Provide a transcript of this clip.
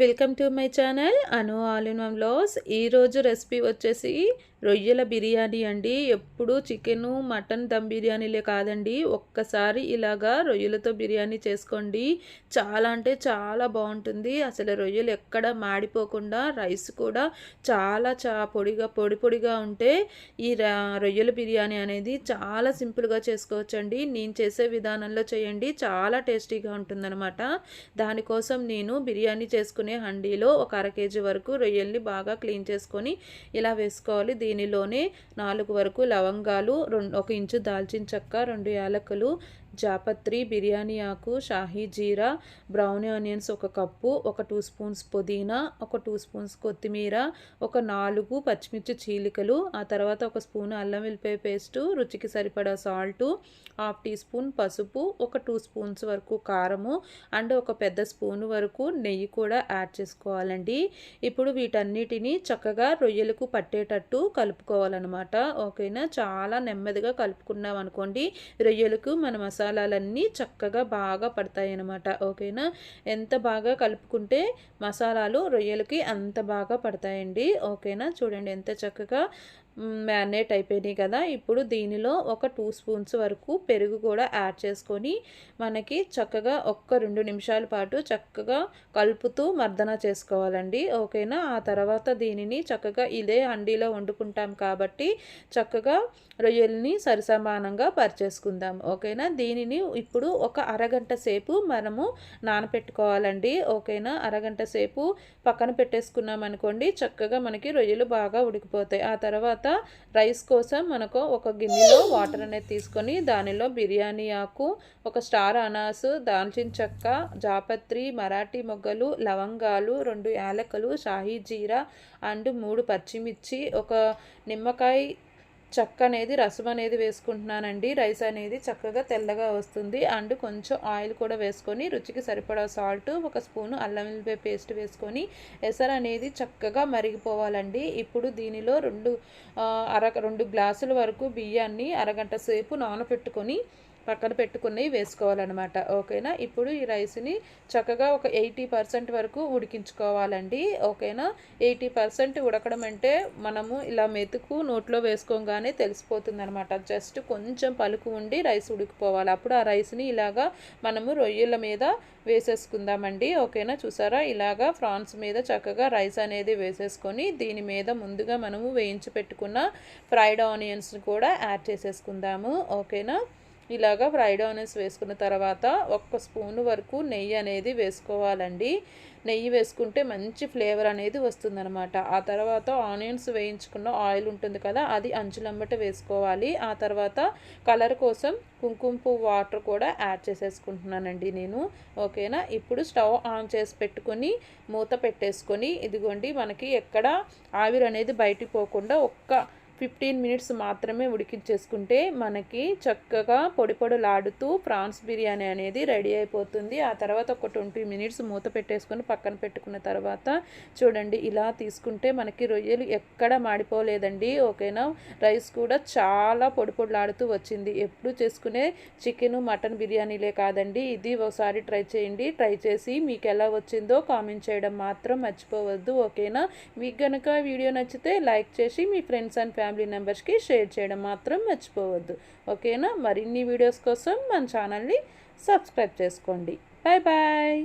Welcome to my channel Anu all in one vlogs. ఈరోజు recipe వచ్చేసి రొయ్యల బిర్యానీ అండి. ఎప్పుడు చికెను మటన్ దమ్ బిర్యానీలే కాదండి, ఒక్కసారి ఇలాగా రొయ్యలతో బిర్యానీ చేసుకోండి. చాలా అంటే చాలా బాగుంటుంది. అసలు రొయ్యలు ఎక్కడ మాడిపోకుండా, రైస్ కూడా చాలా పొడి పొడిగా ఉంటే ఈ రొయ్యల బిర్యానీ అనేది చాలా సింపుల్గా చేసుకోవచ్చండి. నేను చేసే విధానంలో చేయండి, చాలా టేస్టీగా ఉంటుందన్నమాట. దానికోసం నేను బిర్యానీ చేసుకునే హండీలో ఒక అర కేజీ వరకు రొయ్యల్ని బాగా క్లీన్ చేసుకొని ఇలా వేసుకోవాలి. దీనిలోనే 4 వరకు లవంగాలు, 1 ఇంచు దాల్చిన చెక్క, 2 యాలకులు, జాపత్రి, బిర్యానీ ఆకు, షాహీ జీరా, బ్రౌన్ ఆనియన్స్ 1 కప్పు, 2 స్పూన్స్ పుదీనా, 2 స్పూన్స్ కొత్తిమీర, 4 పచ్చిమిర్చి చీలికలు, ఆ తర్వాత 1 స్పూన్ అల్లం వెల్లిపాయ పేస్టు, రుచికి సరిపడా సాల్టు, 1/2 టీ స్పూన్ పసుపు, 2 స్పూన్స్ వరకు కారము అండ్ 1 పెద్ద స్పూన్ వరకు నెయ్యి కూడా యాడ్ చేసుకోవాలండి. ఇప్పుడు వీటన్నిటిని చక్కగా రొయ్యలకు పట్టేటట్టు కలుపుకోవాలన్నమాట. ఓకేనా, చాలా నెమ్మదిగా కలుపుకున్నాం అనుకోండి, రొయ్యలకు మన మసాలాలన్నీ చక్కగా బాగా పడతాయి అన్నమాట. ఓకేనా, ఎంత బాగా కలుపుకుంటే మసాలాలు రొయ్యలకి అంత బాగా పడతాయండి. ఓకేనా, చూడండి ఎంత చక్కగా మ్యారినేట్ అయిపోయినాయి కదా. ఇప్పుడు దీనిలో 2 స్పూన్స్ వరకు పెరుగు కూడా యాడ్ చేసుకొని మనకి చక్కగా 2 నిమిషాల పాటు చక్కగా కలుపుతూ మర్దన చేసుకోవాలండి. ఓకేనా, ఆ తర్వాత దీనిని చక్కగా ఇదే హండీలో వండుకుంటాం కాబట్టి చక్కగా రొయ్యల్ని సరిసమానంగా పరిచేసుకుందాం. ఓకేనా, దీనిని ఇప్పుడు ఒక అరగంట సేపు మనము నానపెట్టుకోవాలండి. ఓకేనా, అరగంట సేపు పక్కన పెట్టేసుకున్నాం అనుకోండి, చక్కగా మనకి రొయ్యలు బాగా ఉడికిపోతాయి. ఆ తర్వాత రైస్ కోసం మనకు ఒక గిన్నెలో వాటర్ అనేది తీసుకొని దానిలో బిర్యానీ ఆకు, 1 స్టార్ అనాసు, దాల్చిన చెక్క, జాపత్రి, మరాఠీ మొగ్గలు, లవంగాలు, 2 యాలకులు, షాహీ జీరా అండ్ 3 పచ్చిమిర్చి, 1 నిమ్మకాయ చెక్క అనేది రసం అనేది వేసుకుంటున్నానండి. రైస్ అనేది చక్కగా తెల్లగా వస్తుంది. అండ్ కొంచెం ఆయిల్ కూడా వేసుకొని రుచికి సరిపడా సాల్ట్, 1 స్పూను అల్లం వెల్లిపాయ పేస్ట్ వేసుకొని ఎసరు అనేది చక్కగా మరిగిపోవాలండి. ఇప్పుడు దీనిలో 2 గ్లాసుల వరకు బియ్యాన్ని అరగంట సేపు నానబెట్టుకొని పక్కన పెట్టుకుని వేసుకోవాలన్నమాట. ఓకేనా, ఇప్పుడు ఈ రైస్ని చక్కగా ఒక 80% వరకు ఉడికించుకోవాలండి. ఓకేనా, 80% ఉడకడం అంటే మనము ఇలా మెతుకు నోట్లో వేసుకోగానే తెలిసిపోతుంది అనమాట. జస్ట్ కొంచెం పలుకు ఉండి రైస్ ఉడికిపోవాలి. అప్పుడు ఆ రైస్ని ఇలాగా మనము రొయ్యల మీద వేసేసుకుందామండి. ఓకేనా, చూసారా, ఇలాగా ఫ్రాన్స్ మీద చక్కగా రైస్ అనేది వేసేసుకొని దీని మీద ముందుగా మనము వేయించి పెట్టుకున్న ఫ్రైడ్ ఆనియన్స్ కూడా యాడ్ చేసేసుకుందాము. ఓకేనా, ఇలాగా ఫ్రైడ్ ఆనియన్స్ వేసుకున్న తర్వాత 1 స్పూను వరకు నెయ్యి అనేది వేసుకోవాలండి. నెయ్యి వేసుకుంటే మంచి ఫ్లేవర్ అనేది వస్తుందన్నమాట. ఆ తర్వాత ఆనియన్స్ వేయించుకున్న ఆయిల్ ఉంటుంది కదా, అది అంచులంబట వేసుకోవాలి. ఆ తర్వాత కలర్ కోసం కుంకుమ పువ్వు వాటర్ కూడా యాడ్ చేసేసుకుంటున్నానండి నేను. ఓకేనా, ఇప్పుడు స్టవ్ ఆన్ చేసి పెట్టుకొని మూత పెట్టేసుకొని ఇదిగోండి మనకి ఎక్కడ ఆవిరి అనేది బయటికి పోకుండా 15 మినిట్స్ మాత్రమే ఉడికించేసుకుంటే మనకి చక్కగా పొడిలాడుతూ ప్రాన్స్ బిర్యానీ అనేది రెడీ అయిపోతుంది. ఆ తర్వాత 20 మినిట్స్ మూత పెట్టేసుకొని పక్కన పెట్టుకున్న తర్వాత చూడండి, ఇలా తీసుకుంటే మనకి రొయ్యలు ఎక్కడ మాడిపోలేదండి. ఓకేనా, రైస్ కూడా చాలా పొడిలాడుతూ వచ్చింది. ఎప్పుడు చేసుకునే చికెను మటన్ బిర్యానీలే కాదండి, ఇది ఒకసారి ట్రై చేయండి. ట్రై చేసి మీకు ఎలా వచ్చిందో కామెంట్ చేయడం మాత్రం మర్చిపోవద్దు. ఓకేనా, మీకు కనుక వీడియో నచ్చితే లైక్ చేసి మీ ఫ్రెండ్స్ అండ్ ఫ్యామిలీ మెంబర్స్కి షేర్ చేయడం మాత్రం మర్చిపోవద్దు. ఓకేనా, మరిన్ని వీడియోస్ కోసం మన ఛానల్ని సబ్స్క్రైబ్ చేసుకోండి. Bye bye.